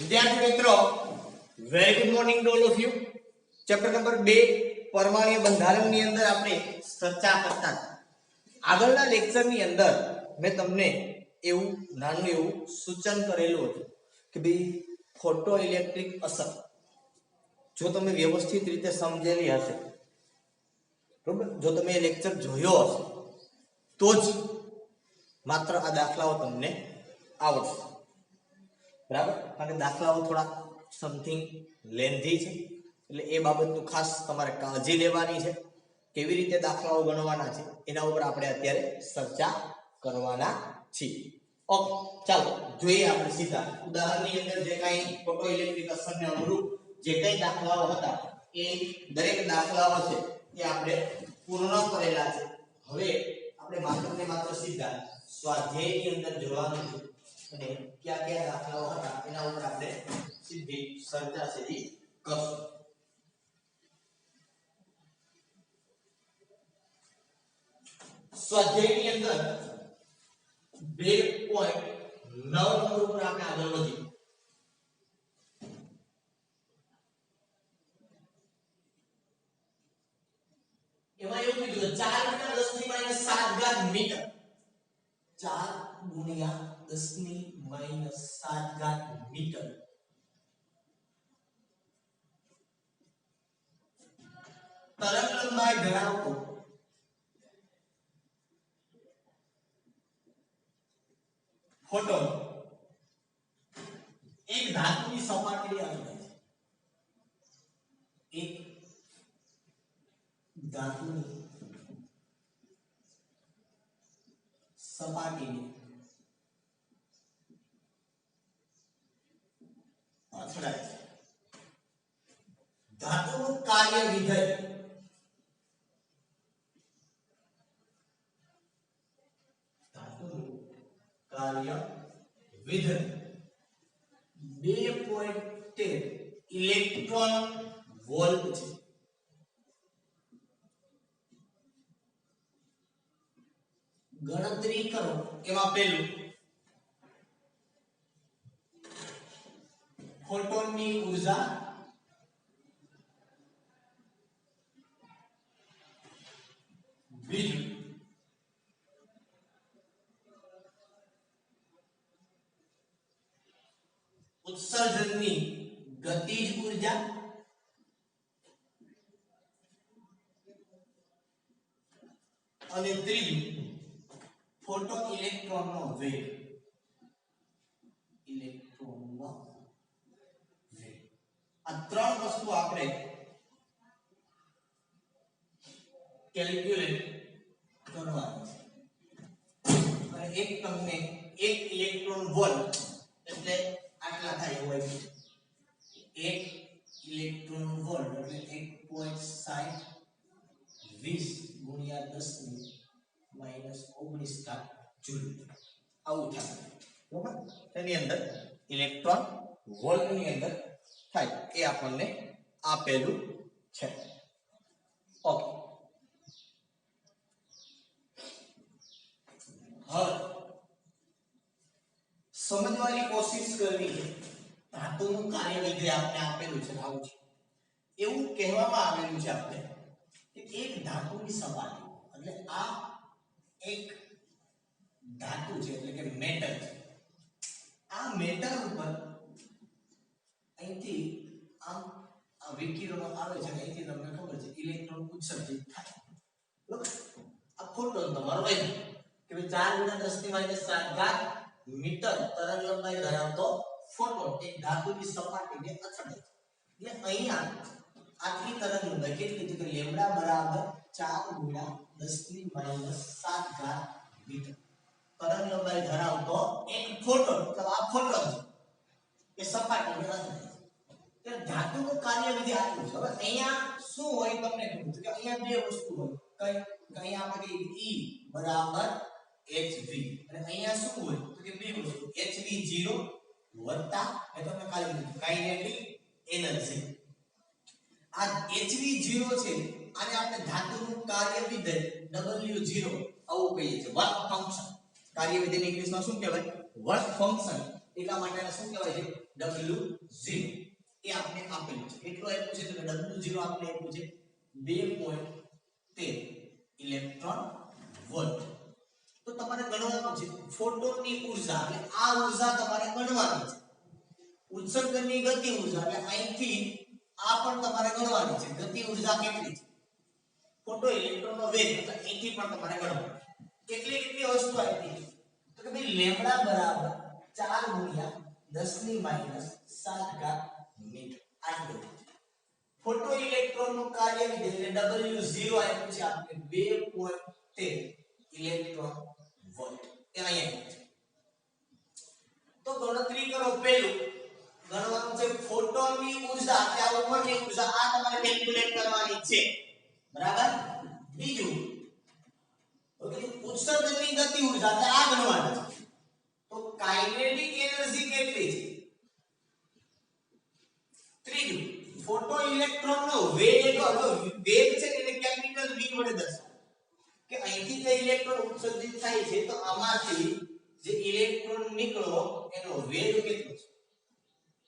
વિદ્યાર્થી મિત્રો, very good morning to all of you. Chapter number 2 પરમાણ્વીય બંધારણની અંદર આપણે ચર્ચા કરતા હતા. આગળના લેક્ચરની અંદર મેં તમને એવું નાનું એવું સૂચન કરેલું હતું કે ભાઈ ફોટો ઇલેક્ટ્રિક અસર જો તમે વ્યવસ્થિત રીતે સમજેલી હશે, બરોબર, જો તમે એ લેક્ચર જોયો હશે તો જ માત્ર આ દાખલાઓ તમને આવડશે, બરાબર. કારણ કે દાખલાઓ થોડા સમથિંગ લેન્ધી છે, એટલે એ બાબતનું ખાસ તમારે કાળજી લેવાની છે. કેવી રીતે દાખલાઓ ગણવાના છે એના ઉપર આપણે અત્યારે ચર્ચા કરવાના છીએ. ઓકે, ચાલો જોઈએ આપણે સીધા ઉદાહરણની અંદર જે કાંઈ ફોટો ઇલેક્ટ્રિક અસરને અનુરૂપ જે કંઈ દાખલાઓ હતા એ દરેક દાખલાઓ છે એ આપણે પૂર્ણ કરેલા છે. હવે આપણે માત્ર ને માત્ર સીધા સ્વાધ્યાયની અંદર જોવાનું છે અને કયા કયા દાખલાઓ હતા એના ઉપર આપણે સીધી ચર્ચા સીધી કરશું. સ્વાધ્યાયની અંદર 2.9 નંબર ઉપર આપણે આગળ વધીએ. એમાં એવું કીધું 4 × 10⁻⁷ મીટર, 4 × 10⁻⁷ મીટર તરંગ લંબાઈ ધરાવતો ફોટોન એક ધાતુની સપાટી આવે છે. એક ધાતુની સપાટીને અથડાય છે. ધાતુનું કાર્ય વિધેય કાર્ય વિધેય 2.13 ઇલેક્ટ્રોન વોલ્ટ છે. ગણતરી કરો. એમાં પહેલું ફોટોનની ઊર્જા, બીજું ઉત્સર્જનની ગતિજ ઊર્જા, અને ત્રીજું ફોટોન ઇલેક્ટ્રોનનો વેગ. ઇલેક્ટ્રોનનો વેગ. આ ત્રણ વસ્તુ આપણે કેલ્ક્યુલેટ કરવાની છે. અને એક તમને 1 ઇલેક્ટ્રોન વોલ્ટ એટલે આટલા થાય હોય છે. 1 ઇલેક્ટ્રોન વોલ્ટ એટલે 1.60 20 ગુણ્યા 10⁻⁻19 જૂલ આવું થાય, બરાબર. એની અંદર ઇલેક્ટ્રોન વોલ્ટ ની અંદર થાય એ આપણને આપેલું છે. ઓકે, હવે સમજવાની કોશિશ કરવી છે. ધાતુનું કાર્ય વિધેય આપણે આપેલું છે, આવું છે. એવું કહેવામાં આવેલું છે આપણે કે એક ધાતુની સપાટી એટલે આ એક ધાતુ છે, એટલે કે મેટલ છે. આ મેટલ ઉપર અહીંથી આમ આ વિકિરણો આવે છે, અહીંથી તમને ખબર છે ઇલેક્ટ્રોન ઉત્સર્જિત થાય, બરાબર. આ ફોટોન તમારો હોય કે 4 × 10⁻⁷ મીટર તરંગ લંબાઈ ધરાવતો ફોટોન એક ધાતુની સપાટીને અથડાય છે. એટલે અહીંયા આટલી તરંગ લંબાઈ કેટલી છે કે લેમ્ડા બરાબર 4 × 10⁻⁷ મીટર તરંગ લંબાઈ ધરાવતો એક ફોટોન, મતલબ આ ફોટોન એ સપાટીને અથડાય છે. એટલે ધાતુનું કાર્ય વિધેય આટલું છે. હવે અહીંયા શું હોય તમને ખબર છે કે અહીંયા બે વસ્તુ હોય. કઈ અહીંયા આપણે કહીએ E બરાબર hv, અને અહીંયા શું હોય તો કે બે વસ્તુ hv0 વત્તા એ તમને કાલે કીધું કાઇનેટિક એનર્જી. આ hv0 છે આને આપણે ધાતુનું કાર્ય વિધેય W0 આવું કહીએ છીએ, વર્ક ફંક્શન. કાર્ય વિધેય ઇંગ્લિશમાં શું કહેવાય? Work function. એટલા માટે આને શું કહેવાય છે W0 એ આપણે આપેલું છે એટલું આપ્યું છે તો W0 આપણે આપ્યું છે 2.13 ઇલેક્ટ્રોન વોલ્ટ તો તમારે ગણવાનું છે ફોટોનની ઊર્જા એટલે આ ઊર્જા તમારે ગણવાની છે ઉત્સર્જનની ગતિ ઊર્જા એટલે અહીંથી આ પણ તમારે ગણવાની છે ગતિ ઊર્જા કેટલી છે ફોટો ઇલેક્ટ્રોનનો વેગ એટલે અહીંથી પણ તમારે ગણવાનું કેટલી વસ્તુ આપી તો કે ભાઈ લેમ્બડા બરાબર 4 ગુણ્યા 10 ની માઈનસ 7 ઘાત મીટર આટલું ફોટો ઇલેક્ટ્રોનનું કાર્ય વિધેય એટલે W0 આપ્યું છે આપણે 2.13 ઇલેક્ટ્રોન વોલ્ટ એ અહીંયા છે તો ગણતરી કરો પહેલું ગણવાનું છે ફોટોનની ઊર્જા એટલે આ ઉપરની ઊર્જા આ તમારે કેલ્ક્યુલેટ કરવાની છે બરાબર બીજું ઓકે ઉત્સર્જનની ગતિ ઊર્જા એટલે આ ગણવાની છે તો કાઇનેટિક એનર્જી કેટલી છે ત્રીજું ફોટો ઇલેક્ટ્રોનનો વેગ છે એને કેપિટલ V વડે દર્શાવો કે અહીંથી જે ઇલેક્ટ્રોન ઉત્સર્જિત થાય છે તો આમાંથી જે ઇલેક્ટ્રોન નીકળો એનો વેગ કેટલો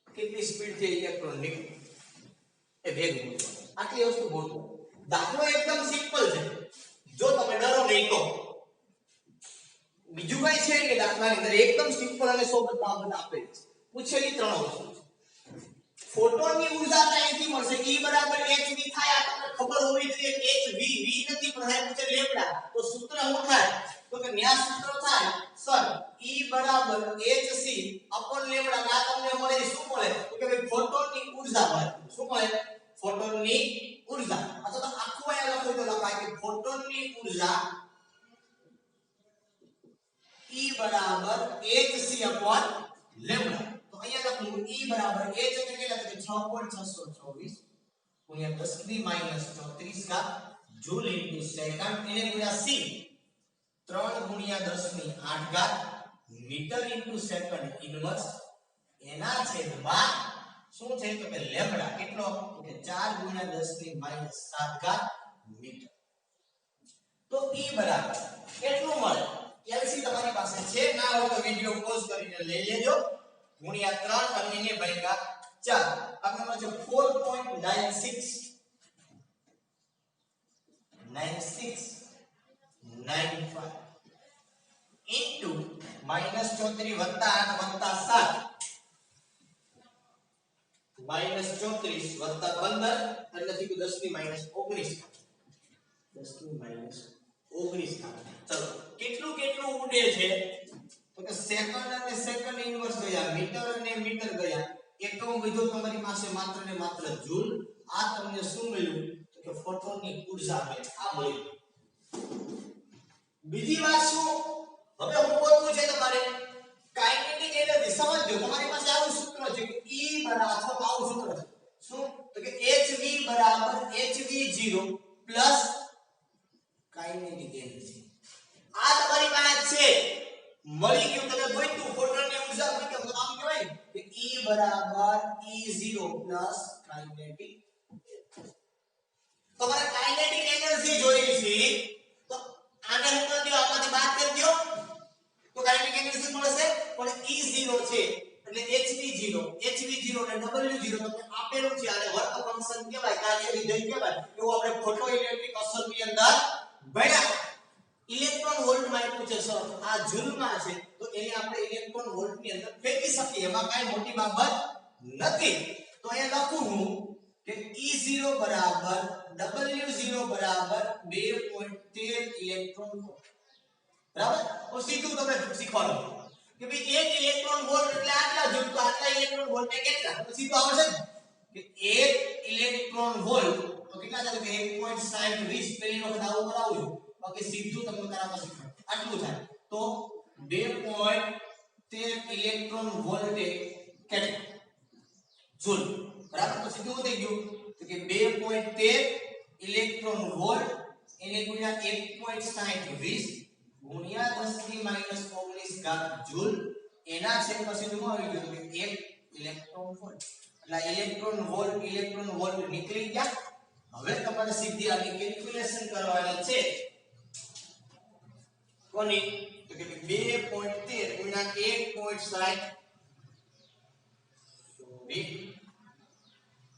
છે કેટલી સ્પીડ થી ઇલેક્ટ્રોન નીકળે એ વેગ ગોતવાનો આટલી વસ્તુ ગોતવો દાખલો એકદમ સિમ્પલ છે જો તમે ડરો નહીં તો બીજું કઈ છે કે દાખલાની અંદર એકદમ સિમ્પલ અને સોબર બાબત આપેલી છે પૂછેલી ત્રણ વસ્તુ છે ફોટોનની ઊર્જા અહીંથી મળશે E બરાબર hv થાય આ તમને ખબર હોવી જોઈએ hv v નથી પણ આ પૂછે લેમ્બડા તો સૂત્ર શું થાય તો કે ન્યા સૂત્ર થાય સર E બરાબર hc અપોન લેમ્બડા આ તમને મળે શું મળે તો કે ભાઈ ફોટોનની ઊર્જા મળે શું મળે ફોટોનની ઊર્જા અથવા તો આખું અહીંયા લખો તો લખાય કે ફોટોનની ઊર્જા E બરાબર hc અપોન લેમ્બડા તો અહીંયા લખું E બરાબર h એટલે કેટલા તો કે 6.624 ગુણ્યા 10 ની માઈનસ 34 ઘાત જૂલ ઇન્ટુ સેકન્ડ એને ગુણ્યા c 3 ગુણ્યા 10 ની 8 ઘાત મીટર ઇન્ટુ સેકન્ડ ઇન્વર્સ એના છેદમાં શું છે તો કે લેમ્બડા કેટલો તો કે 4 ગુણ્યા 10 ની માઈનસ 7 ઘાત મીટર તો E બરાબર કેટલું મળે એલસી તમારી પાસે છે ના હોય તો વિડિયો પોઝ કરીને લઈ લેજો ગુણ્યા 3 અને એને ભાગ્યા 4 આપણે મળશે 4.9695 ઇન્ટુ -34 + 8 + 7 -34 + 15 એટલે થયું 10 ની -19 ચલો કેટલું ઉડે છે તો કે સેકન્ડ અને સેકન્ડ ઇન્વર્સ ગયા મીટર અને મીટર ગયા એકમ વિધો તમારી પાસે માત્ર ને માત્ર જૂલ આ તમને શું મળ્યું તો કે ફોટોનની ઊર્જા મળી આ મળી બીજી વાત શું હવે હું બોલવું છે તમારે કાઇનેટિક એનર્જી સમજો તમારી પાસે આવું સૂત્ર છે કે E બરાબર અથવા આવું સૂત્ર છે શું તો કે hv બરાબર hv0 પ્લસ કાઇનેટિક એનર્જી આ તમારી પાસે છે મળી ગયું તમે ગોઈતું ફોટોનની ઊર્જા મળી ગયું તો આમ કહેવાય કે E બરાબર E0 પ્લસ કાઇનેટિક તમારે કાઇનેટિક એનર્જી જોઈ છે તો આને હું કરી દો આમાંથી બાદ કરી દો તો કાઇનેટિક એનર્જી મળશે પણ E0 છે એટલે hv0 અને w0 તમને આપેલું છે આને વર્ક ફંક્શન કહેવાય કાર્ય વિધેય કહેવાય એવું આપણે ફોટો ઇલેક્ટ્રિક અસરની અંદર ભણ્યા ઇલેક્ટ્રોન વોલ્ટ માં આપ્યું છે સર આ જૂલ માં છે તો એને આપણે ઇલેક્ટ્રોન વોલ્ટ ની અંદર ફેરવી શકીએ એમાં કાઈ મોટી બાબત નથી તો અહીંયા લખું હું કે E0 બરાબર W0 બરાબર 2.13 ઇલેક્ટ્રોન વોલ્ટ બરાબર તો સીધું તમને શીખવાનું કે ભાઈ 1 ઇલેક્ટ્રોન વોલ્ટ એટલે આટલા જૂલ તો આટલા ઇલેક્ટ્રોન વોલ્ટ એ કેટલા તો સીધું આવશે કે 1 ઇલેક્ટ્રોન વોલ્ટ તો કેટલા થાય કે 1.60 પહેલી વખત આવું કરાવું છું બાકી સીધું તમને કરાવવા શીખવાડું આટલું થાય તો 2.13 ઇલેક્ટ્રોન વોલ્ટ એ કેટલા જૂલ બરાબર તો સીધું થઈ ગયું તો કે 2.13 ઇલેક્ટ્રોન વોલ્ટ એને ગુણ્યા 1.60 ગુણ્યા 10 ની -19 ઘાત જૂલ એના છેદમાં સીધું આવી ગયું કે 1 ઇલેક્ટ્રોન વોલ્ટ એટલે ઇલેક્ટ્રોન વોલ્ટ નીકળી ગયા હવે તમારે સીધી આની કેલ્ક્યુલેશન કરવાની છે કોની તો કે 2.13 ગુણ્યા 1.60 20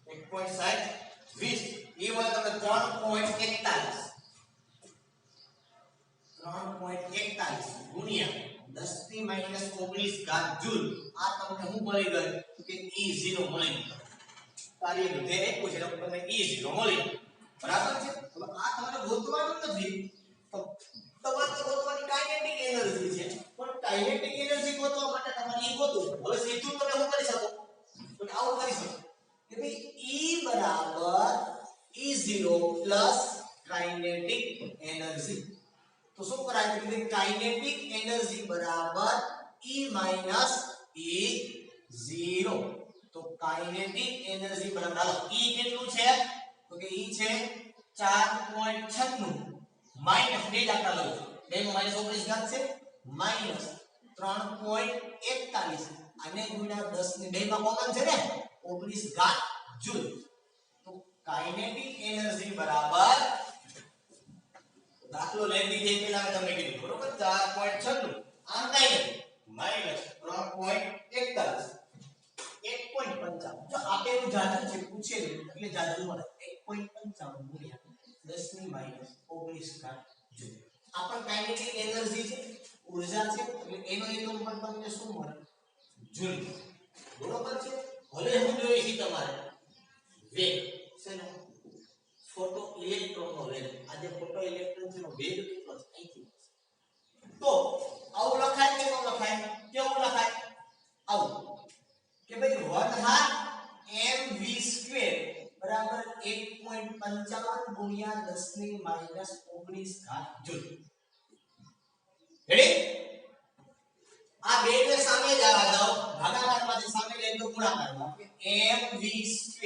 1.60 20 એ મળે તમને 3.41 ગુણ્યા 10 ની માઈનસ 19 ઘાત જૂલ આ તમને શું મળી ગયું કે E0 મળી ગયું કાર્ય વિધેય આપ્યું છે એટલે તમને E0 મળી બરાબર છે હવે આ તમારે ગોતવાનું નથી તો તમારે ગોતવાની કાઇનેટિક એનર્જી છે પણ કાઇનેટિક એનર્જી ગોતવા માટે તમારે E ગોતવું હવે સીધું તમે શું કરી શકો તો આવું કરી શકો કે ભાઈ E બરાબર E0 પ્લસ કાઇનેટિક એનર્જી तो શું કરાય કે કાઇનેટિક એનર્જી બરાબર E માઈનસ E0 તો કાઇનેટિક એનર્જી બરાબર હાલો E કેટલું છે તો કે E છે 4.96 માઈનસ બે દાખલા લઉં બે માં માઈનસ 19 ઘાત છે માઈનસ 3.41 અને ગુણ્યા 10 ની બે માં કોમન છે ને 19 ઘાત જૂલ તો કાઇનેટિક એનર્જી બરાબર દાખલો લેંદી છે પેલા મેં તમને કીધું બરોબર 4.96 આમ કાઈ નથી માઈનસ 3.41 1.55 જો આપેલું જાજુ છે પૂછેલું એટલે જાજુ મળે 1.55 ગુણ્યા 10 ની માઈનસ 19 ઘાત જૂલ આ પણ કાઇનેટિક એનર્જી છે ઊર્જા છે એટલે એનો એકમ પણ તમને શું મળે જૂલ બરોબર છે હવે શું જોઈએ છે તમારે વેગ શેનો ફોટો ઇલેક્ટ્રોનનો વેગ આજે ફોટો ઇલેક્ટ્રોન છે નો વેગ કેટલો છે અહીંથી તો આવું લખાય કે ન લખાય કેવું લખાય આવું કે ભાઈ 1/2 mv² બરાબર 1.55 ગુણ્યા 10 ની માઈનસ 19 ઘાત જૂલ રેડી આ બે ને સામે જ આવવા દો ભાગાકારમાંથી સામે લઈ લો ગુણાકારમાં mv²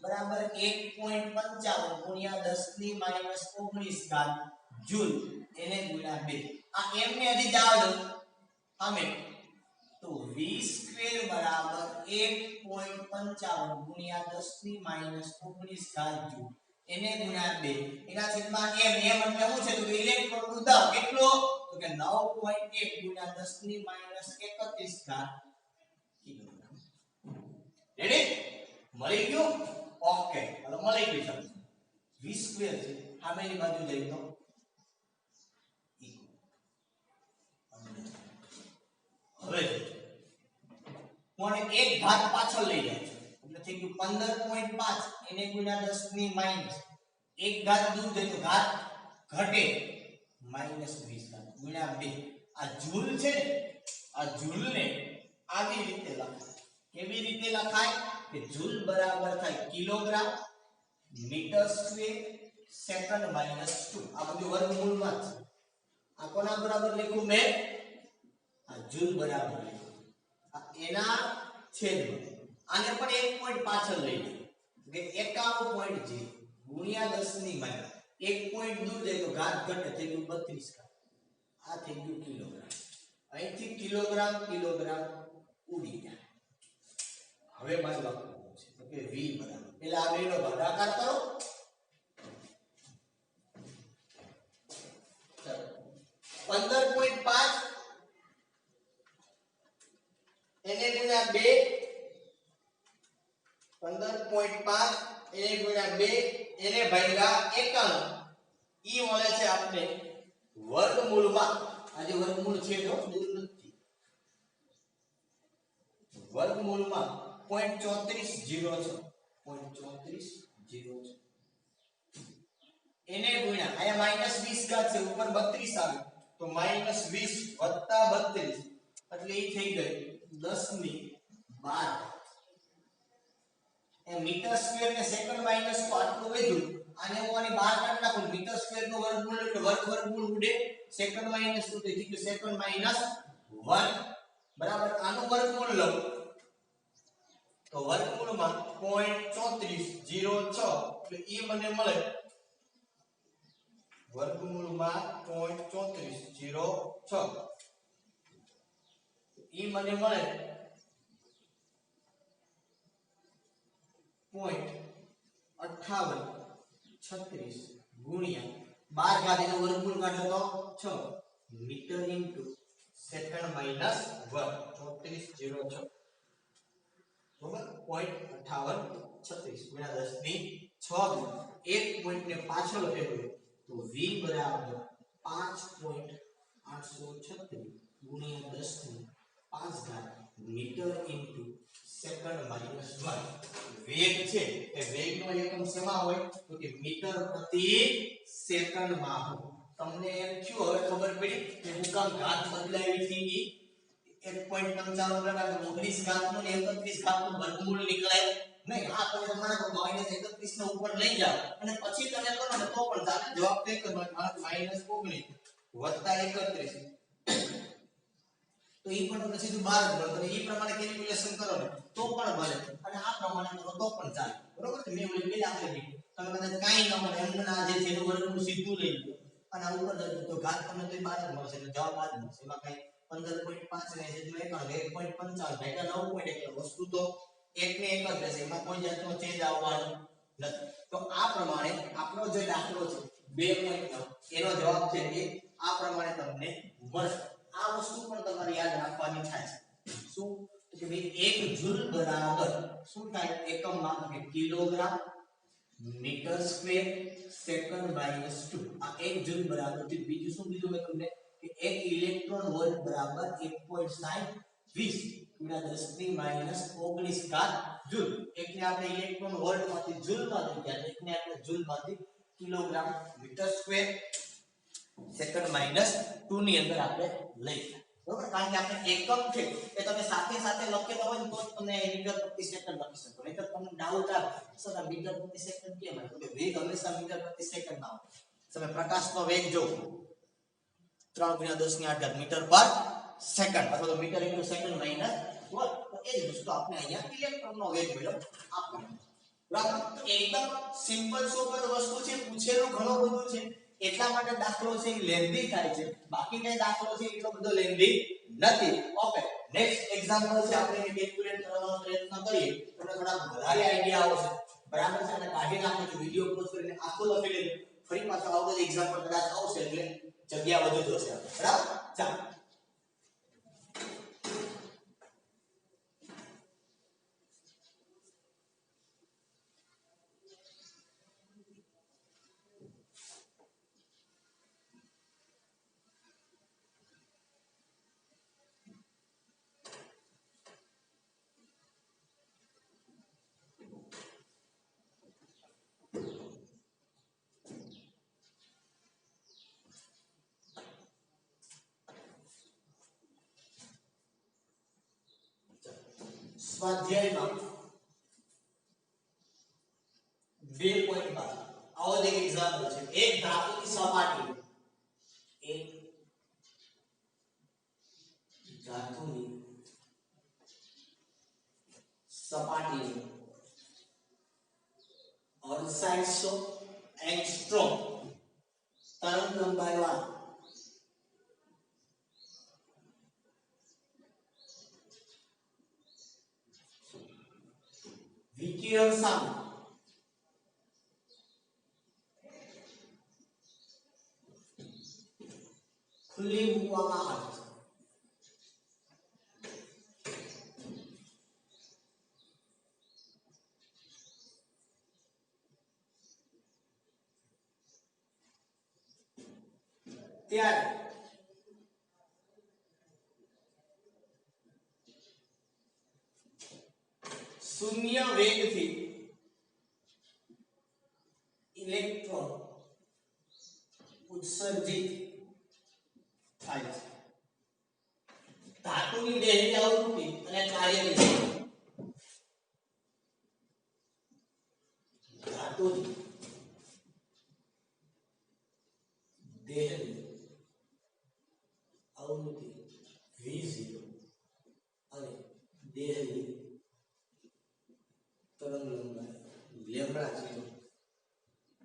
બરાબર 1.55 ગુણ્યા 10 ની માઈનસ 19 ઘાત જૂલ એને ગુણ્યા 2 આ m ને હજી જવા દો સામે તો v² બરાબર 1.55 ગુણ્યા 10 ની માઈનસ 19 ઘાત જૂલ એને ગુણ્યા 2 એના છેદમાં m એટલે શું છે તો ઇલેક્ટ્રોન નું દળ કેટલો તો કે 9.1 ગુણ્યા 10 ની માઈનસ 31 ઘાત કિલોગ્રામ રેડી મળી ગયું ઓકે હવે મળી ગયું સમજો v² છે સામેની બાજુ જઈ તો હવે કોને એક ઘાત પાછળ લઈ જાય છે એટલે થઈ ગયું 15.5 એને ગુણ્યા 10 ની માઈનસ એક ઘાત દૂર જાય તો ઘાત ઘટે માઈનસ 20 ઘાત ગુણ્યા 2 આ જૂલ છે ને આ જૂલને આવી રીતે લખાય કેવી રીતે લખાય કે જૂલ બરાબર થાય kilogram metre square second minus 2 આ બધું વર્ગમૂળમાં છે આ કોના બરાબર લખ્યું મેં આ જૂલ બરાબર લખ્યું આ એના છેદમાં આને પણ એક પોઈન્ટ પાછળ લઈ લે કે 51.0 ગુણ્યા 10 ની માઈનસ એક પોઈન્ટ દૂર જાય તો ઘાત ઘટે થઈ ગયું 32 ઘાત આ થઈ ગયું કિલોગ્રામ અહીંથી કિલોગ્રામ કિલોગ્રામ ઉડી ગયા હવે મારે લખવાનું છે તો કે v બરાબર પેલા આ બેનો ભાગાકાર કરો ચાલો 15.5 એને ગુણ્યા 2 15.5 એને ગુણ્યા 2 એને ભાગ્યા 51 ઈ મળે છે આપણે વર્ગમૂળમાં આજે વર્ગમૂળ છે જો દૂર નથી વર્ગમૂળમાં 0.3406 0.3406 એને ગુણ્યા આયા માઈનસ 20 ઘાત છે ઉપર 32 આવે તો માઈનસ 20 વત્તા 32 એટલે એ થઈ ગઈ 10 ની 12 એ મીટર સ્ક્વેર ને સેકન્ડ માઈનસ તો આટલું વધ્યું આને હું આની બહાર કાઢી નાખું મીટર સ્ક્વેર નો વર્ગમૂળ એટલે વર્ગમૂળ ઉડે સેકન્ડ માઈનસ તો થઈ ગયું સેકન્ડ માઈનસ 1 બરાબર આનું વર્ગમૂળ લઉં તો વર્ગમૂળમાં 0.3406 એટલે એ મને મળે વર્ગમૂળમાં 0.3406 એ મને મળે 0.5836 ગુણ્યા 12 ઘાત એનો વર્ગમૂળ કાઢો તો 6 મીટર ઇન્ટુ સેકન્ડ માઈનસ 1 3406 બરાબર 0.5836 ગુણ્યા 10 ની 6 એક પોઈન્ટ ને પાછળ લખેલું તો v બરાબર 5.836 ગુણ્યા 10 ની 5 ઘાત મીટર ઇન્ટુ સેકન્ડ માઈનસ 1 વેગ છે એ વેગનો એકમ શેમાં હોય તો કે મીટર પ્રતિ સેકન્ડમાં હોય તમને એમ થયું હવે ખબર પડી કે હું કામ ઘાત બદલાવી હતી 1.95 પ્રકાર 19 ઘાતનો ને 31 ઘાતનો વર્ગમૂળ નીકળાય નહીં આ તમે તમારા -31 ને ઉપર લઈ જાઓ અને પછી તમે કરો ને તો પણ ચાલે જવાબ તો એક જ -19 વત્તા 31 તો ઈ પણ સીધું 12 મળે તો ઈ પ્રમાણે કેલ્ક્યુલેશન કરો ને તો પણ ભલે અને આ પ્રમાણે કરો તો પણ ચાલે બરોબર છે મેં ઓલી પેલા આપેલી તમે કદાચ કાઈ ન મળે એમને આ જે છે એનું વર્ગમૂળ સીધું લઈ લો અને આ ઉપર તો ઘાત તમને તો 12 મળશે એટલે જવાબ આ જ મળશે એમાં કઈ 15.5 ને જે 1.55 ભાગ્યા 9 એટલે વસ્તુ તો એક ને એક જ રહેશે એમાં કોઈ જાતનો ચેન્જ આવવાનો નથી તો આ પ્રમાણે આપણો જે દાખલો છે 2.9 એનો જવાબ છે કે આ પ્રમાણે તમને મળશે આ વસ્તુ પણ તમારે યાદ રાખવાની થાય છે શું કે ભાઈ 1 જૂલ બરાબર શું થાય એકમમાં કે kilogram metre square second minus 2 આ 1 જૂલ બરાબર છે બીજું શું કીધું મેં તમને કે 1 ઇલેક્ટ્રોન વોલ્ટ બરાબર 1.6020 ગુણ્યા 10 ની માઈનસ 19 ઘાત જૂલ એકને આપણે ઇલેક્ટ્રોન વોલ્ટ માંથી જૂલ માં લખ્યા એકને આપણે જૂલ માંથી kilogram metre square second minus 2 ની અંદર આપણે લઈ બરોબર કારણ કે આપણે એકમ છે એ તમે સાથે સાથે લખેલા હોય તો જ તમે મીટર પ્રતિ સેકન્ડ લખી શકો નહીં તો તમને ડાઉટ આવે સર આ મીટર પ્રતિ સેકન્ડ કેમ આવે તો કે વેગ હંમેશા મીટર પ્રતિ સેકન્ડ માં આવે તમે પ્રકાશનો વેગ જો 3 × 10 ની 8 મીટર પર સેકન્ડ અથવા તો મીટર ઇન્ટુ સેકન્ડ માઈનસ 1 તો એ જ વસ્તુ આપણે અહીંયા ઇલેક્ટ્રોનનો વેગ મળ્યો આપણને બરાબર એકદમ સિમ્પલ સોબર વસ્તુ છે પૂછેલું ઘણું બધું છે એટલા માટે દાખલો છે એ લેન્ધી થાય છે બાકી કઈ દાખલો છે એટલો બધો લેન્ધી નથી ઓકે નેક્સ્ટ એક્ઝામ્પલ છે આપણે કેલ્ક્યુલેટ કરવાનો પ્રયત્ન કરીએ તમને થોડા વધારે આઈડિયા આવશે બરાબર છે અને કાઢીને આપણે જો વિડિયો પોઝ કરીને આખો લખી લેજો ફરી પાછો આવો જ એક્ઝામ્પલ કદાચ આવશે એટલે જગ્યા વધુ જશે બરાબર ચાલો સ્વાધ્યાયમાં 2.12 આવો જ એક એક્ઝામ્પલ છે એક ધાતુની સપાટી એક ધાતુની સપાટી 6800 એંગસ્ટ્રોમ તરંગ લંબાઈવાળા વિકિરણ સામે ખુલ્લી મૂકવામાં આવે છે ત્યારે શૂન્ય વેગથી ઇલેક્ટ્રોન ઉત્સર્જિત થાય છે ધાતુની દેહની આવૃત્તિ અને કાર્યની ધાતુની દેહની આવૃત્તિ v0 અને દેહની તરંગ લંબાઈ લેમ્બડા 0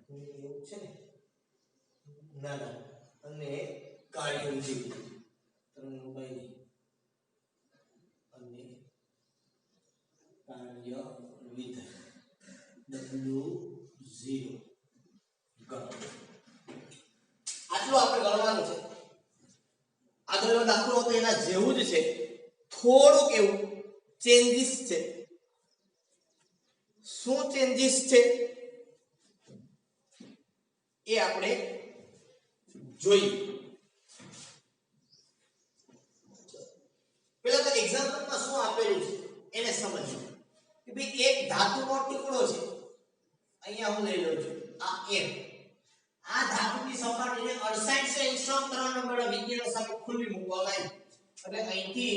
એવું છે ને ના અને કાર્યની તરંગ લંબાઈ અને કાર્ય વિધેય w0 આટલું આપણે ગણવાનું છે આગળનો દાખલો તો એના જેવું જ છે થોડુંક એવું ચેન્જીસ છે શું ચેન્જીસ છે એ આપણે જોઈએ. પેલા તો એક્ઝામ્પલમાં શું આપેલું છે એને સમજો કે ભાઈ એક ધાતુનો ટુકડો છે. અહીંયા હું લઈ લઉં છું આ M. આ ધાતુની સપાટીને 68 એંગસ્ટ્રોમ ત્રણ નંબર વિકિરણ સાથે ખુલ્લી મૂકવામાં આવી. એટલે અહીંથી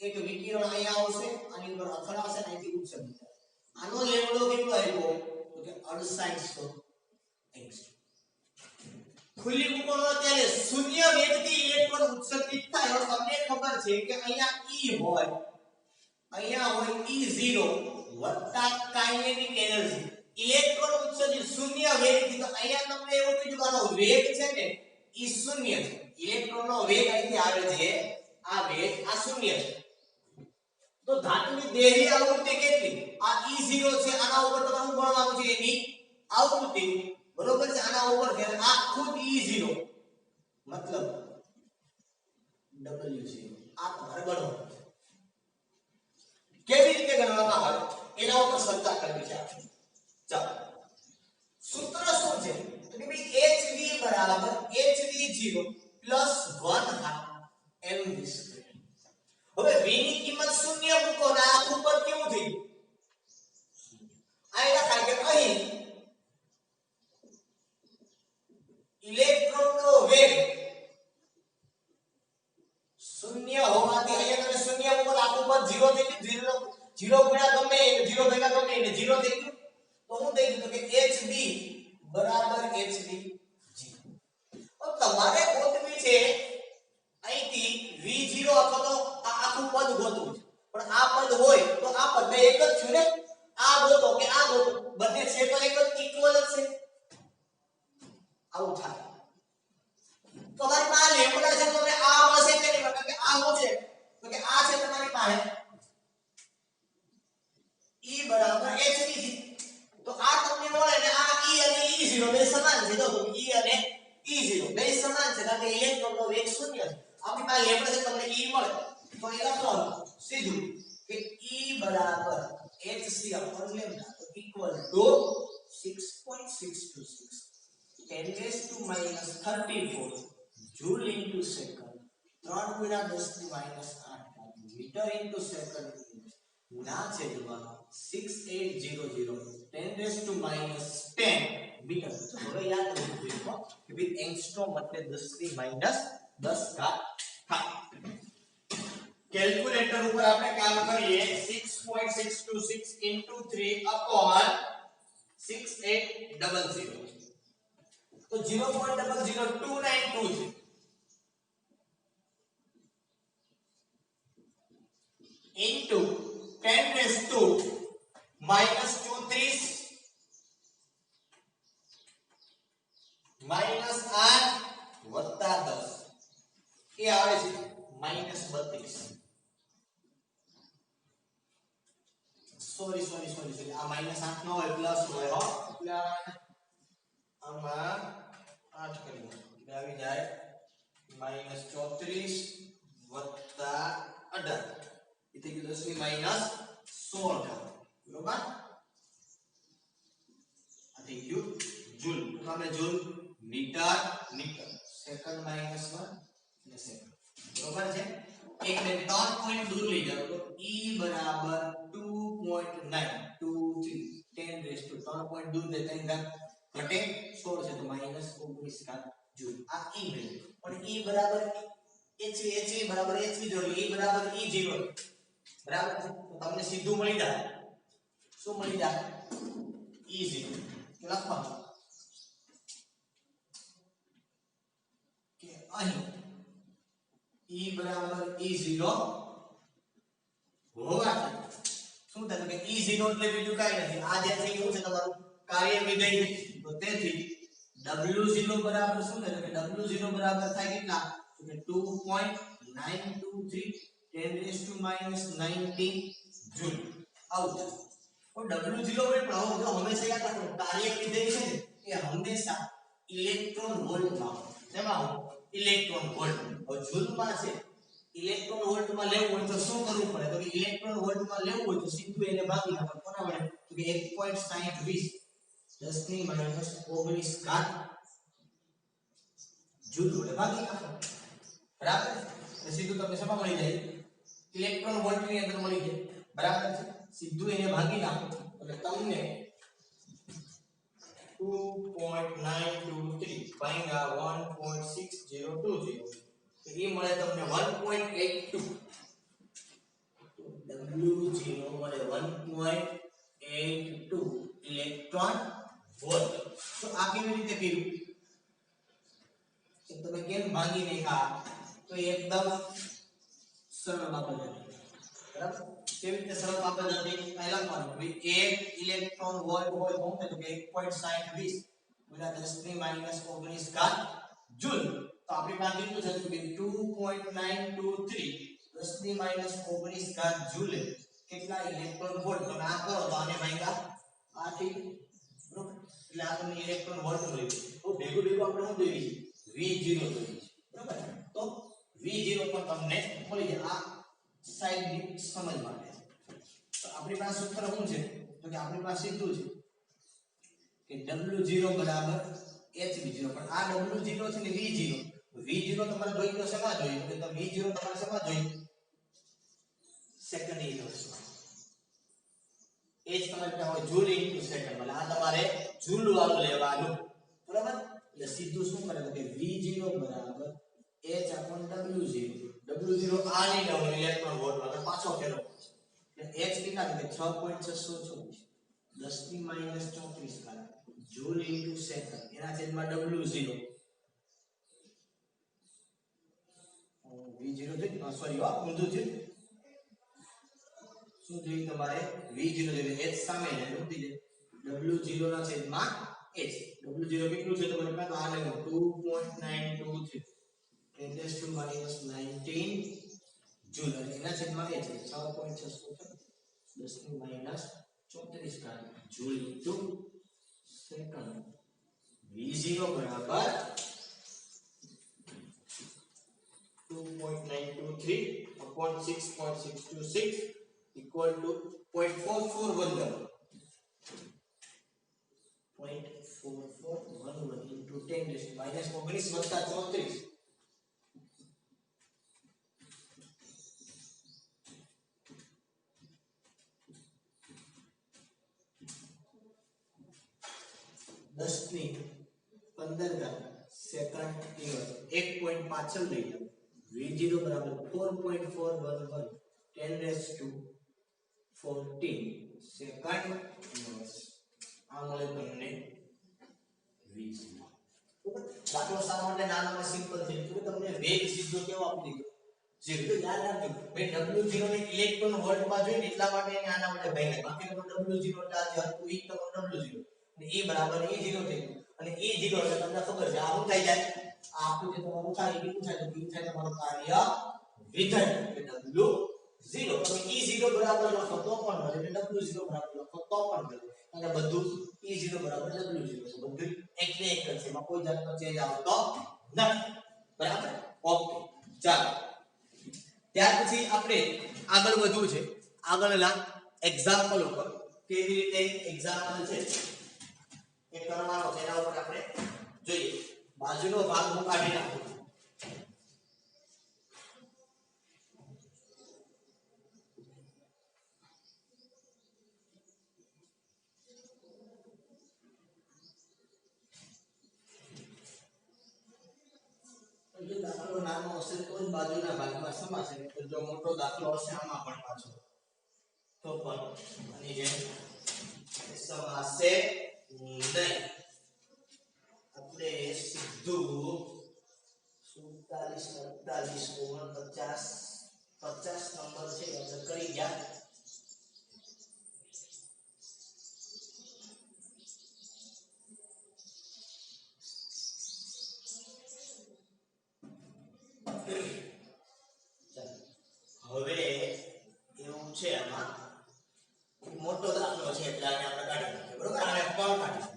એક વિકિરણ અહીંયા આવશે, આની ઉપર અથડાશે અને અહીંથી ઉત્સર્જિત થશે. આનો લેવડો કેટલો આવ્યો તો કે 6800 એંગસ્ટ્રોમ. ખુલ્લી મૂકવાનો ત્યારે શૂન્ય વેગથી ઇલેક્ટ્રોન ઉત્સર્જિત થાય. હવે તમને ખબર છે કે અહીંયા E હોય, અહીંયા હોય E0 વત્તા કાઇનેટિક એનર્જી. ઇલેક્ટ્રોન ઉત્સર્જિત શૂન્ય વેગથી, તો અહીંયા તમને એવું કીધું કે આનો વેગ છે ને એ શૂન્ય છે. ઇલેક્ટ્રોનનો વેગ અહીંથી આવે છે, આ વેગ આ શૂન્ય છે. તો ધાતુની દેહી આવૃત્તિ કેટલી? આ E0 છે. આના ઉપર તમારે શું ગણવાનું છે? એની આવૃત્તિ. બરોબર છે. આના ઉપર છે આખું E0 મતલબ W0 આ તમારે ગણવાનું છે. કેવી રીતે ગણવામાં આવે એના ઉપર ચર્ચા કરવી છે આપણે. ચાલો, સૂત્ર શું છે તો કે ભાઈ HV બરાબર HV0 1/2 mv². હવે v ની કિંમત શૂન્ય મૂકો ને આખું પદ કેવું થઈ ગયું? આ લખાય કે અહીં ઇલેક્ટ્રોનનો વેગ શૂન્ય હોવાથી અહીંયા તમે શૂન્ય મૂકો આખું પદ 0 થઈ ગયું. 0 ગુણ્યા ગમે 0 ભેગા ગમે એટલે 0 થઈ ગયું. તો હું થઈ ગયું તો કે HV બરાબર HV0. તો તમારે ગોતવી છે અહીંથી V0 અથવા તો આ આખું પદ ગોતવું છે. પણ આ પદ હોય તો આ પદ બે એક જ છે ને. આ ગોતો કે આ ગોતો, બંને છે તો એક જ ઇક્વલ જ છે. આવું થાય. તમારી પાસે લેમ્બડા છે તો તમને આ મળશે કે નહીં? કારણ કે આ શું છે તો કે આ છે તમારી પાસે E બરાબર HV. તો આ તમને મળે ને આ E અને E0 બે સમાન છે. તો E અને E0 બે સમાન છે કારણ કે ઇલેક્ટ્રોનનો વેગ શૂન્ય છે. આપણી પાસે લેમ્બડા છે તમને E મળે તો એ લખવાનું સીધું કે E બરાબર hc upon lambda equal to 6.626 10 raised to minus 34 joule into second 3 ગુણ્યા 10 ની -8 મીટર into second ના છેદમાં 6800 10 raised to minus 10 મીટર. હવે યાદ રાખજો કે ભાઈ એંગસ્ટ્રોમ એટલે 10 ની -10 ઘાત થાય. કેલ્ક્યુલેટર ઉપર આપણે કામ કરીએ 6.626 into 3 upon 6800 તો 0.00292 છે. into 10 raised to minus 34 minus 8 વત્તા 10 એ આવે છે -32. સોરી આ -8 નો હોય પ્લસ હોય હો. એટલે આમાં 8 કરી દો એટલે આવી જાય -34 વત્તા 18 એ થઈ ગયું 10 ની -16 ઘાત. બરોબર? આ થઈ ગયું જૂલ. તમે જૂલ મીટર સેકન્ડ -1 એટલે સેકન્ડ. બરોબર છે? એક ને 3 પોઈન્ટ દૂર લઈ જાવ તો E બરાબર 2.923 10 રેઝ ટુ 3 પોઈન્ટ દૂર દે 3 ઘાત ઘટે 16 છે તો -19 ઘાત જૂલ. આ E વેલ્યુ. પણ E બરાબર HV બરાબર HV જોડે E બરાબર E0 બરાબર છે. તો તમને સીધું મળી જાય. શું મળી જાય? E0 લખવાનું કે અહીં E બરાબર E0 હોવાથી શું થાય કે E0 એટલે બીજું કાઈ નથી. આ જે છે એવું છે તમારું કાર્ય વિધેય. તો તેથી W0 બરાબર શું થાય કે W0 બરાબર થાય કેટલા તો કે 2.923 10 raised to minus 19 જૂલ આવું. તો W0 હોય પણ હવે હંમેશા યાદ રાખો કાર્ય વિધેય છે ને એ હંમેશા ઇલેક્ટ્રોન વોલ્ટમાં હોય. શેમાં હોય? Electron volt. હવે જૂલમાં છે ઇલેક્ટ્રોન વોલ્ટમાં લેવું હોય તો શું કરવું પડે? તો કે ઇલેક્ટ્રોન વોલ્ટમાં લેવું હોય તો સીધું એને ભાગી નાખો કોના વડે? તો કે 1.6020 10 ની માઈનસ 19 ઘાત જૂલ વડે ભાગી નાખો બરાબર એટલે સીધું તમને શેમાં મળી જાય ઇલેક્ટ્રોન વોલ્ટ ની અંદર મળી જાય બરાબર છે સીધું એને ભાગી નાખો એટલે તમને 2.923 ભાગ્યા 1.6020 તો એ મળે તમને 1.82 W0 મળે 1.82 ઇલેક્ટ્રોન વોલ્ટ તો આ કેવી રીતે કર્યું તો તમે કેમ ભાગી નાખ્યા તો એકદમ સરળ બાબત હતી બરાબર કેવી રીતે સરળ બાબત હતી પહેલા લખવાનું કે 1 ઇલેક્ટ્રોન વોલ્ટ હોય તો શું થાય તો 1.6020 ગુણ્યા 10 ની માઈનસ 19 ઘાત જૂલ તો આપણી પાસે કેટલું થતું કે 2.923 10 ની માઈનસ 19 ઘાત જૂલ કેટલા ઇલેક્ટ્રોન વોલ્ટ તમે આ કરો તો આને ભાગ્યા 8 બરોબર એટલે આ તમને ઇલેક્ટ્રોન વોલ્ટ મળ્યું તો ભેગું આપણે શું જોઈએ V0 જોઈએ બરાબર તો V0 પણ તમને મળી જાય આ સાઈડ ની સમજ માટે તો આપણી પાસે સૂત્ર શું છે તો કે આપણી પાસે સીધું છે કે W0 બરાબર HV0 પણ આ W0 છે ને V0 તમારે જોઈ તો શેમાં જોઈએ તો કે V0 તમારે શેમાં જોઈએ સેકન્ડ યુનિટમાં એ જ તમારે કહેવાય જૂલ ઇન્ટુ સેકન્ડ એટલે આ તમારે જૂલ વાળું લેવાનું બરાબર એટલે સીધું શું કરે કે V0 બરાબર H upon W0 W0 આ ની લેવાનું ઇલેક્ટ્રોન વોલ્ટ એટલે પાછો ફેરવો એટલે H કેટલા કે 6.624 10 ની માઈનસ 34 ઘાત જૂલ ઇન્ટુ સેકન્ડ એના છેદમાં W0 V0 છે સોરી ઊંધું છે શું જોઈએ તમારે V0 જોઈએ H સામે છે ઉડી જાય W0 ના છેદમાં H W0 કેટલું છે તમારે પાસે આ લેવું 2.923 10 to minus 19 જૂલ અને એના છેદમાં H 6.624 10 ની માઈનસ 34 ઘાત જૂલ ઇન્ટુ સેકન્ડ V0 બરાબર 2.923 upon 6.626 equal to 0.4411 0.4411 into 10 raised to minus 19 વત્તા 34 10 ની 15 ઘાત સેકન્ડ ઇનવર્સ 1 પોઈન્ટ પાછળ લઈ જાવ V0 બરાબર 4.411 10 raised to 14 સેકન્ડ ઇનવર્સ આ મળે તમને V0 દાખલો શા માટે નાનામાં સિમ્પલ છે તો તમને વેગ સીધો કેવો આપી દીધો જેટલું યાદ રાખજો મેં W0 ને ઇલેક્ટ્રોન વોલ્ટ માં જોઈને એટલા માટે એને આના માટે ભાગ્યા બાકી તો W0 ચાર્જ હતું ઈ તો W0 અને E બરાબર E0 થઈ ગયું અને E0 એટલે તમને ખબર છે આ શું થઈ જાય આ આપણું જે તમારું થાય એ શું થાય તો E થાય તમારું કાર્ય વિધેય એટલે W0 તમે E0 બરાબર લખો તો પણ મળે એટલે W0 બરાબર લખો તો પણ મળે અને બધું E0 બરાબર W0 છે બધું એક ને એક જ છે એમાં કોઈ જાતનો ચેન્જ આવતો નથી બરાબર ઓકે ચાલો ત્યાર પછી આપણે આગળ વધવું છે આગળના એક્ઝામ્પલ ઉપર કેવી રીતે એક્ઝામ્પલ છે એ કરવાનો છે એના ઉપર આપણે જોઈએ બાજુનો ભાગ હું કાઢી નાખું જો દાખલો નાનો હશે તો જ બાજુના ભાગમાં સમાશે તો જો મોટો દાખલો હશે આમાં પણ પાછો તો પણ આની જેમ સમાશે નહીં આપણે સીધું 47 48 49 50 નંબર છે એટલે કરી ગયા હવે એવું છે આમાં મોટો દાખલો છે એટલે આને આપણે કાઢી નાખીએ બરોબર આને પણ કાઢી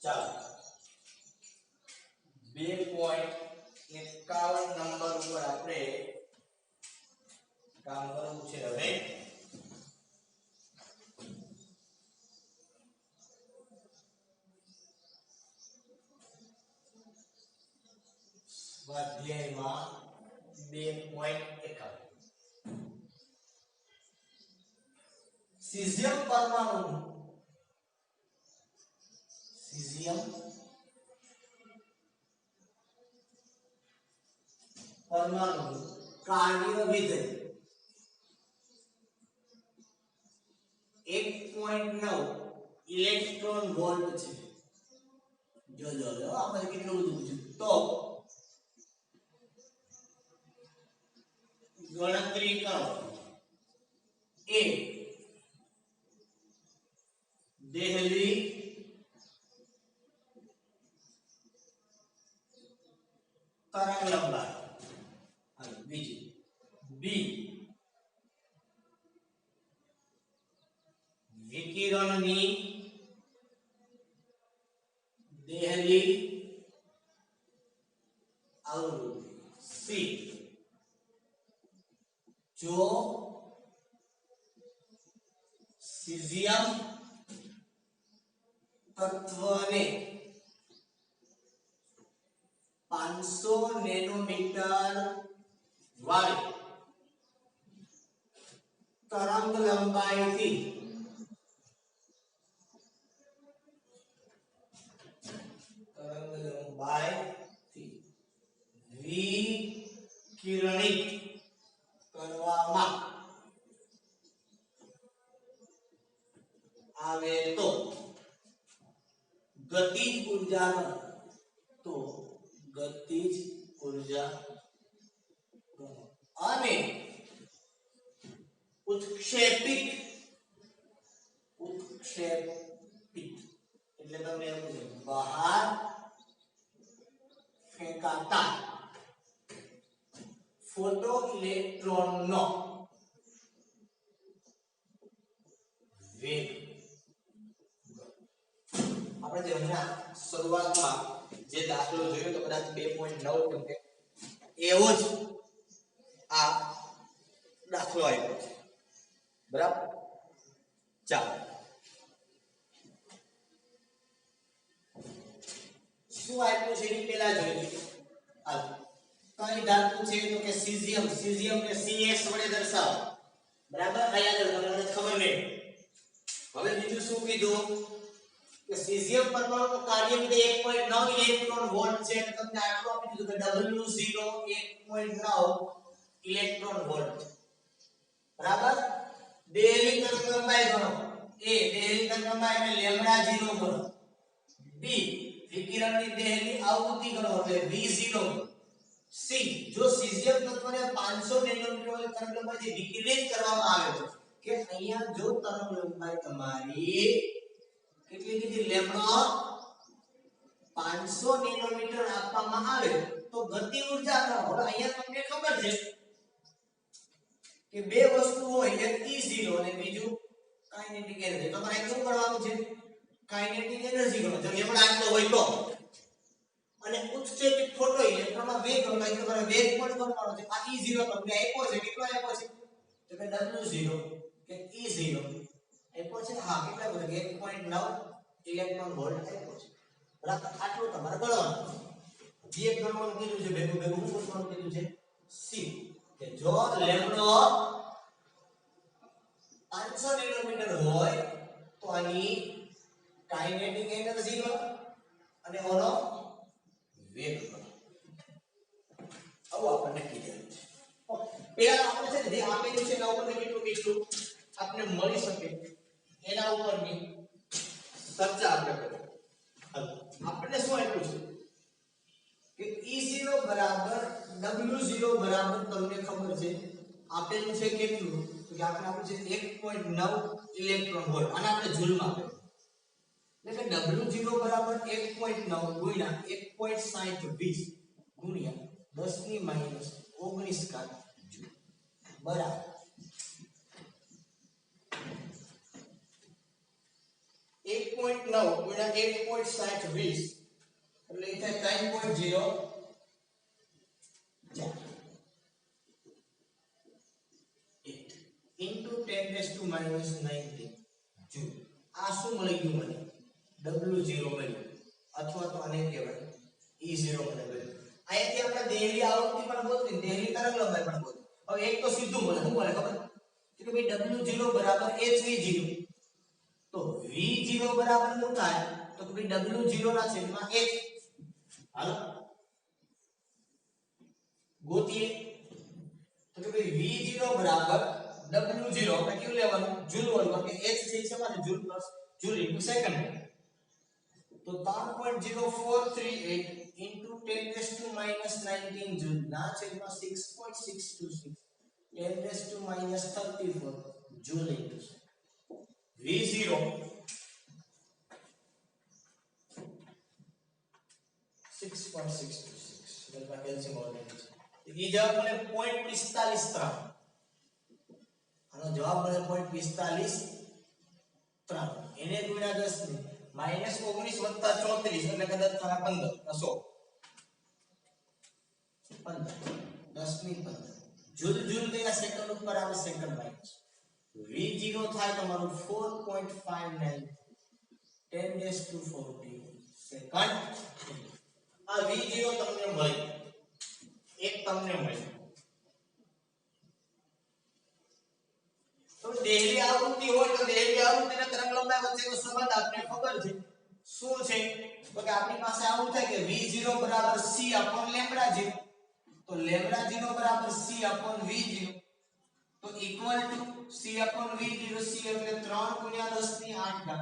ચાલો 2.51 નંબર ઉપર આપણે કામ કરવું છે હવે સ્વાધ્યાયમાં 2.51 સીઝિયમ પરમાણુ કાર્ય વિધેય 1.9 ઇલેક્ટ્રોન વોલ્ટ છે. જો આપણે કેટલું બધું પૂછ્યું તો ગણતરી કરો. એ દેહલી તરંગ લંબાઈ અને બીજું બી વિકિરણની દેહલી આવૃત્તિ. સી જો સીઝિયમ તત્વને 500 નેનોમીટર વાળી તરંગ લંબાઈથી વિકિરણિત કરવામાં આવે તો ગતિજ ઉર્જા અને ઉત્ક્ષેપિત એટલે તમને એવું છે બહાર ફેંકાતા ફોટો ઇલેક્ટ્રોનનો વેગ. આપણે જે હમણાં શરૂઆતમાં જે દાખલો જોયો તો કદાચ 2.9 કેમ એવો જ આ દાખલો આવ્યો છે. બરાબર. ચાલો શું આપ્યું છે એ પહેલા જોઈએ. હાલો કઈ ધાતુ છે તો કે સીઝિયમ ને CS વડે દર્શાવો. બરાબર. કયા દર્શાવો મને ખબર નહીં. હવે બીજું શું કીધું કે સીઝિયમ પરમાણુનું કાર્ય વિધેય 1.9 ઇલેક્ટ્રોન વોલ્ટ છે. એટલે તમને આટલું આપી દીધું કે W0 1.9 ઇલેક્ટ્રોન વોલ્ટ. બરાબર. દેહલી તરંગ લંબાઈ ગણો. એ દેહલી તરંગ લંબાઈ એટલે લેમ્ડા 0 ગણો. બી વિકિરણની દેહલી આવૃત્તિ ગણો એટલે V0. સી જો સીઝિયમ તત્વને 500 નેનોમીટર વાળી તરંગ લંબાઈથી વિકિરિત કરવામાં આવે છે કે અહીંયા જો તરંગ લંબાઈ તમારી કેટલી કીધી લેમ્ડા 500 નેનોમીટર આપવામાં આવે તો ગતિ ઊર્જા ગણો. હવે અહીંયા તમને ખબર છે કે બે વસ્તુ હોય એક E0 અને બીજું કાઇનેટિક એનર્જી. તમારે શું કરવાનું છે કાઇનેટિક એનર્જી ગણો. જો લેમ્ડા આટલો હોય તો અને ઉત્સેચિત ફોટો ઇલેક્ટ્રોનનો વેગ ગણો એટલે તમારે વેગ પણ ગણવાનો છે. આ E0 તમને આપ્યો છે કેટલો આપ્યો છે તો કે W0 કે E0 આપ્યો છે. હા કેટલા બોલે 1.9 ઇલેક્ટ્રોન વોલ્ટ આપ્યો છે. બરાબર. આટલું તમારે ગણવાનું. જે ગણવાનું કીધું છે ભેગું શું ગણવાનું કીધું છે સી કે જો લેમ્ડો 500 નેનોમીટર હોય તો આની કાઇનેટિક એનર્જી ગણો અને ઓનો વેગ ગણો. આવું આપણને કીધેલું છે. પહેલા આપણે છે જે આપેલું છે એના ઉપર કેટલું આપણે મળી શકે એના ઉપરની ચર્ચા આપણે કરીએ. આપણને શું આપ્યું છે કે E0 બરાબર W0 બરાબર તમને ખબર છે આપેલું છે કેટલું તો કે આપણે આપ્યું છે 1.9 ઇલેક્ટ્રોન વોલ્ટ. આને આપણે જૂલમાં આપેલું એટલે કે W0 બરાબર 1.9 ગુણ્યા 1.6020 ગુણ્યા 10 ની માઈનસ 19 ઘાત જૂલ બરાબર 1.9 ગુણ્યા 1.60 20 એટલે એ થાય 3.08 into 10 raised to minus 19 joule. આ શું મળી ગયું મને? W0 મળ્યું, અથવા તો આને કહેવાય E0 મને મળ્યું. અહીંયાથી આપણે દેહલી આવૃત્તિ પણ ગોતવી, દેહલી તરંગ લંબાઈ પણ ગોતવી. હવે એક તો સીધું મળે, શું મળે ખબર કે ભાઈ W0 બરાબર hv0. તો v0 બરાબર શું થાય? તો કે ભાઈ W0 ના છેદમાં h. હાલો ગોતીએ. તો કે ભાઈ v0 બરાબર W0 આપણે કેવું લેવાનું? જૂલ વોલ્ટ, કે h છે એ સમાન joule plus joule into second. તો 3.0438 into 10 raised to minus 19 joule ના છેદમાં 6.626 10 raised to minus 34 joule into v0 6.626 એટલે કેલ્શિયમ ઓર્ગેનિક છે. એ જવાબ મને 0.45 આનો જવાબ મને 0.45 એને ગુણ્યા 10 ને -19 + 34 એટલે કદાચ થાય 15 10 ની 15 જૂલ જૂલ કયા સેકન્ડ ઉપર આવે? સેકન્ડ માઈનસ v0 થાય તમારું 4.59 10 raised to 40 સેકન્ડ. આ v0 તમને મળી, એક તમને મળી. તો દેહલી આવૃત્તિ હોય તો દેહલી આવૃત્તિ અને તરંગ લંબાઈ વચ્ચેનો સંબંધ આપને ખબર છે. શું છે? તો કે આપણી પાસે આવું થાય કે v0 બરાબર c upon λ0. તો λ0 બરાબર c upon v0. તો equal to c upon v0, c એટલે 3 ગુણ્યા 10 ની 8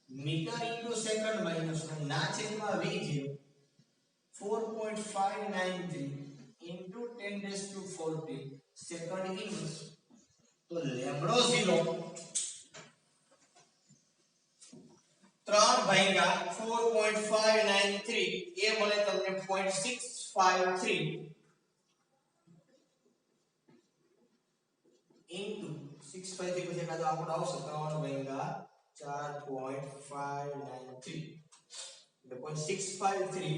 મીટર ઇન્ટુ સેકન્ડ માઈનસ ના છેદમાં v0 4.593 into 10 raised to 40 second inverse. તો લેમ્બડો 0 3 ભાગ્યા 4.593 એ મળે તમને 0.653 into 653 પછી કાજો આપણો આવશે 3 ભાગ્યા 4.593 એટલે 0.653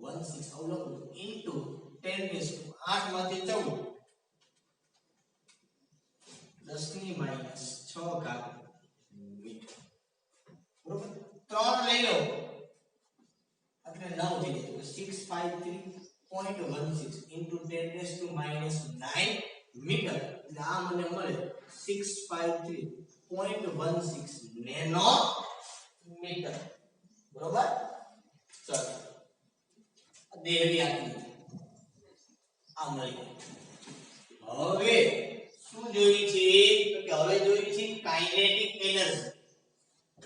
16 આવું લખું into 10 raised to 8 માંથી 14 10 ની માઈનસ 6 ઘાત મીટર. બરોબર 3 લઈ લો એટલે 9 થઈ જાય. 653.16 into 10 raised to minus 9 metre એટલે આ મને મળે 653.16 નેનો મીટર. બરોબર. ચલો દેહલી આપી આ મળી. હવે શું જોઈ છે? તો કે હવે જોઈ છે કાઇનેટિક એનર્જી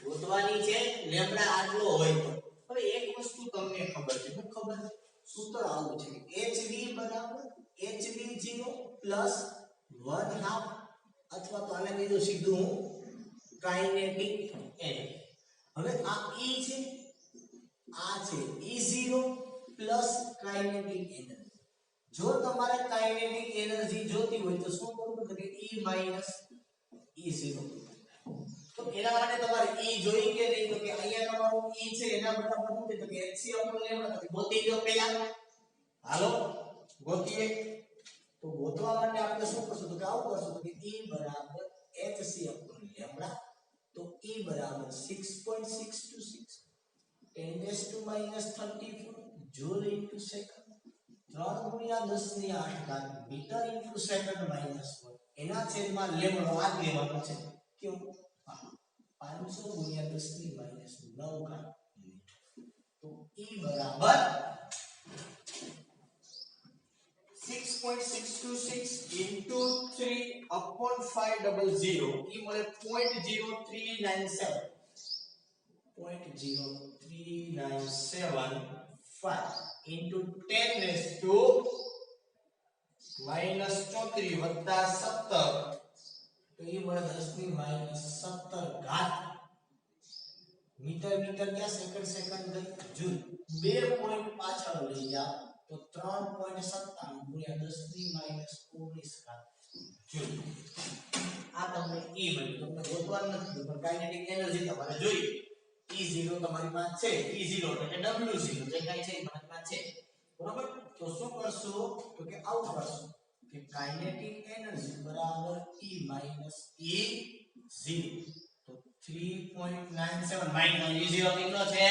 ગોતવાની છે. લેમ્બડા આટલો હોય તો હવે એક વસ્તુ તમને ખબર છે, શું ખબર છે? સૂત્ર આવું છે hv બરાબર hv0 પ્લસ 1/2 અથવા તો આને કીધું સીધું કાઇનેટિક એનર્જી. હવે આ e છે, આ છે e0 પ્લસ કાઇનેટિક એનર્જી. જો તમારે કાઇનેટિક એનર્જી જોતી હોય તો શું કરવું? તો કે e માઈનસ e0. તો એના માટે તમારે e જોઈ કે નહીં? તો કે અહીંયા તમારું e છે એના બરાબર શું છે? તો કે hc upon લેમ્બડા. તો ગોતી લો પહેલા. હાલો ગોતીએ. તો ગોતવા માટે આપણે શું કરશું? તો કે આવું કરશું તો કે e બરાબર hc upon લેમ્બડા. તો e બરાબર 6.626 10 raised to minus 34 joule into second. 3 ગુણ્યા 10 ની 8 ઘાત મીટર ઇન્ટુ સેકન્ડ માઈનસ 1 એના છેદમાં લેમ્બડો આ લેવાનો છે. કેવું? 500 ગુણ્યા 10 ની માઈનસ 9 ઘાત મીટર. તો e બરાબર 6.626 into 3 upon 500 એ મળે 0.0397 into 10 raised to minus 34 વત્તા 17 તો એ મળે 10 ની માઈનસ 17 ઘાત મીટર. મીટર ક્યાં? સેકન્ડ સેકન્ડ ગઈ જૂલ. 2 પોઈન્ટ પાછળ લઈ જાઓ તો 3.57 ગુણ્યા 10 ની માઈનસ 19 ઘાત જૂલ. આ તમને e મળ્યું. તમને ગોતવાનું નથી પણ કાઇનેટિક એનર્જી તમારે જોઈએ. E0 તમારી પાસે છે, E0 એટલે W0 જે કાઈ છે એ તમારી પાસે છે, બરોબર. તો શું કરશો તો કે આવું કરશો કે કાઇનેટિક એનર્જી બરાબર E માઈનસ E0 તો 3.97 માઈનસ E0 કેટલો છે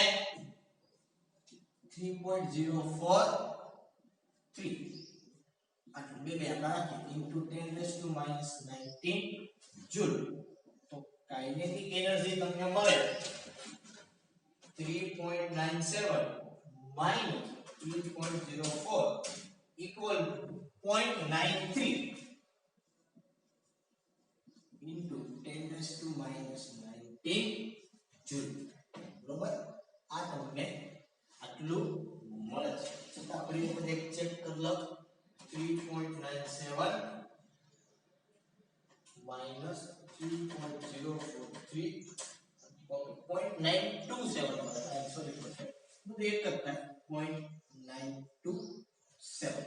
3.043 આટલું બે આપણા રાખીએ into 10 raise to minus 19 joule. તો કાઇનેટિક એનર્જી તમને મળે 3.97 minus 3.04 equal 0.93 into 10 raised to minus 19 joule. બરોબર આ તમને આટલું મળે છે. તો આપણે એક ચેક કરી લો 3.97 minus 3.043 0.927 sorry બધું એક જ થાય 0.927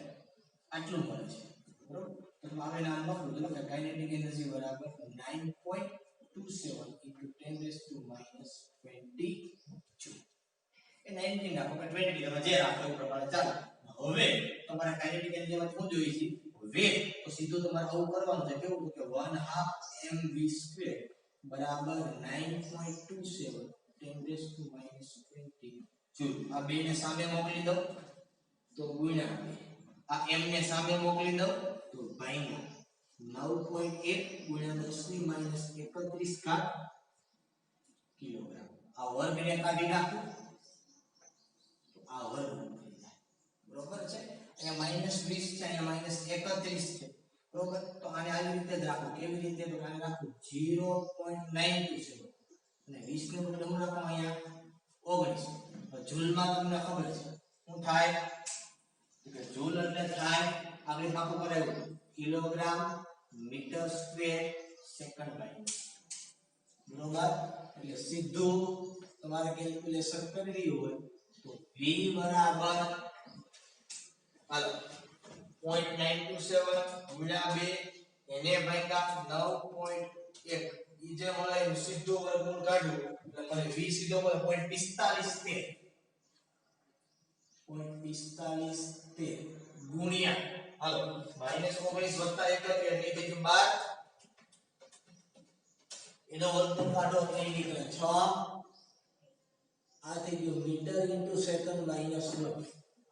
આટલું મળે છે, બરોબર. તો મારે નામ લખું તો કાઇનેટિક એનર્જી બરાબર 9.27 into 10 raised to minus 20 joule. એ 19 નાખો કે 20 તમે જે રાખો એ પ્રમાણે ચાલે. હવે તમારે કાઇનેટિક એનર્જીમાં શું જોઈએ છે વેગ, તો સીધું તમારે આવું કરવાનું છે કેવું કે 1/2 mv² બરાબર 9.27 10 raised to minus 20 joule. આ બે ને સામે મોકલી દો તો ગુણ્યા 2, આ m ને સામે મોકલી દો તો ભાગ્યા 9.1 ગુણ્યા 10 ની માઈનસ 31 ઘાત કિલોગ્રામ. આ વર્ગ ને કાઢી નાખો તો આ વર્ગ થઈ જાય, બરોબર છે. અહીંયા માઈનસ 20 છે, અહીંયા માઈનસ 31 છે, બરોબર. તો આને આવી રીતે જ રાખો. કેવી રીતે તો આને રાખો 0.927 અને 20 ને બદલે હું રાખું અહીંયા 19. જૂલમાં તમને ખબર છે શું થાય કે જૂલ એટલે થાય આપણે પાકું કરાવ્યું kilogram metre square second by, બરોબર. એટલે સીધું તમારે કેલ્ક્યુલેશન કરવી હોય તો v બરાબર હાલો 0.927 ગુણ્યા 2 એને ભાગ્યા 9.1 ઈ જે મળે એનું સીધું વર્ગમૂળ કાઢ્યું એટલે મને v સીધો મળે 0.4513 ગુણ્યા હાલો -19 + 1 એટલે થઈ ગયું 12 એનો વર્ગમૂળ કાઢો તો અહીં નીકળે 6. આ થઈ ગયું મીટર ઇન્ટુ સેકન્ડ માઈનસ 1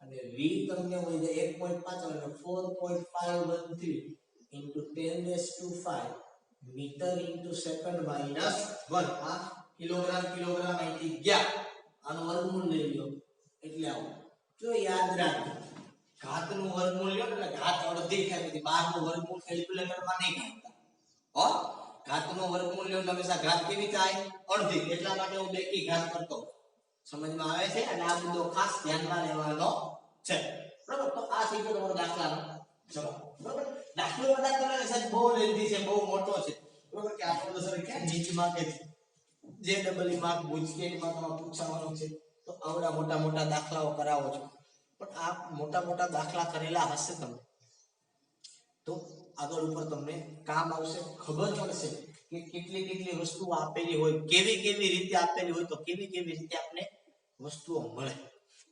અને v તમને હોય છે 1.5 એટલે 4.513 into 10 raise to 5 metre into second minus 1. આ કિલોગ્રામ કિલોગ્રામ અહીંથી ગયા, આનો વર્ગમૂળ લઈ લો એટલે આવો. જો યાદ રાખજો ઘાતનું વર્ગમૂળ લ્યો એટલે ઘાત અડધી થાય, પછી 12 નું વર્ગમૂળ કેલ્ક્યુલેટરમાં નહીં કાઢતા હો. ઘાતનો વર્ગમૂળ લ્યો એટલે હંમેશા ઘાત કેવી થાય અડધી, એટલા માટે હું બેકી ઘાત કરતો. સમજમાં આવે છે? અને આ મુદ્દો ખાસ ધ્યાનમાં લેવાનો છે, બરાબર. તો આ થઈ ગયો તમારો દાખલાનો જવાબ, બરાબર. દાખલો બધા તમને સાહેબ બહુ લેન્ધી છે, બહુ મોટો છે, બરાબર. કે આપણો સર ક્યાં નીચમાં કે જે ડબલ માર્ક ગુજકેટમાં તમારે પૂછવાનું છે તો આવડા મોટા મોટા દાખલાઓ કરાવો છો. પણ આ મોટા મોટા દાખલા કરેલા હશે તમે તો આગળ ઉપર તમને કામ આવશે, ખબર પડશે કે કેટલી કેટલી વસ્તુઓ આપેલી હોય, કેવી કેવી રીતે આપેલી હોય, તો કેવી કેવી રીતે આપણે વસ્તુઓ મળે.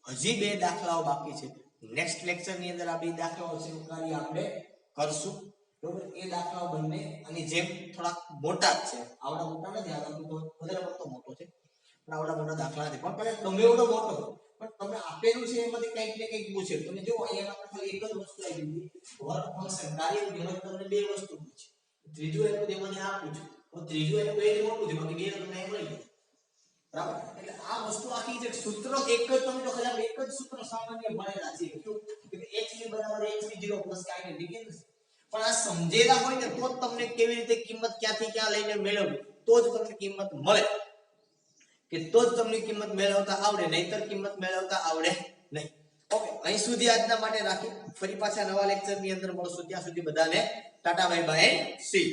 હજી 2 દાખલાઓ બાકી છે. નેક્સ્ટ લેક્ચર ની અંદર આ 2 દાખલાઓ છે કાર્ય આપણે કરશું, બરોબર. એ દાખલાઓ બંને અને જેમ થોડા મોટા જ છે, આવડા મોટા નથી, આ દાખલો વધારે પડતો મોટો છે પણ આવડા મોટા દાખલા નથી. પણ તમે એવડો મોટો પણ તમે આપેલું છે એમાંથી કંઈક ને કંઈક પૂછે. તમે જો અહીંયા આપણે ખાલી એક જ વસ્તુ આવી દીધી વર્ક ફંક્શન કાર્ય વિધેય, તમને 2 વસ્તુ પૂછી. ત્રીજું એનું તેમાંથી આ પૂછ્યું તો ત્રીજું એનું બે જ મોટું છે, બાકી 2 તમને એમ લઈ જાય, બરાબર. એટલે આ વસ્તુ આખી જે સૂત્ર એક જ તમે તો ખાલી એક જ સૂત્ર સામાન્ય ભણેલા છે કે h બરાબર h0 પ્લસ કાઇનેટિક એનર્જી. પણ આ સમજેલા હોય ને તો જ તમને કેવી રીતે કિંમત ક્યાંથી ક્યાં લઈને મેળવવી તો જ તમને કિંમત મળે, કે તો જ તમને કિંમત મેળવતા આવડે, નહીતર કિંમત મેળવતા આવડે નહીં. ઓકે, અહીં સુધી આજના માટે રાખી. ફરી પાછા નવા લેક્ચરની અંદર મળશું. ત્યાં સુધી બધાને ટાટા બાય બાય સી.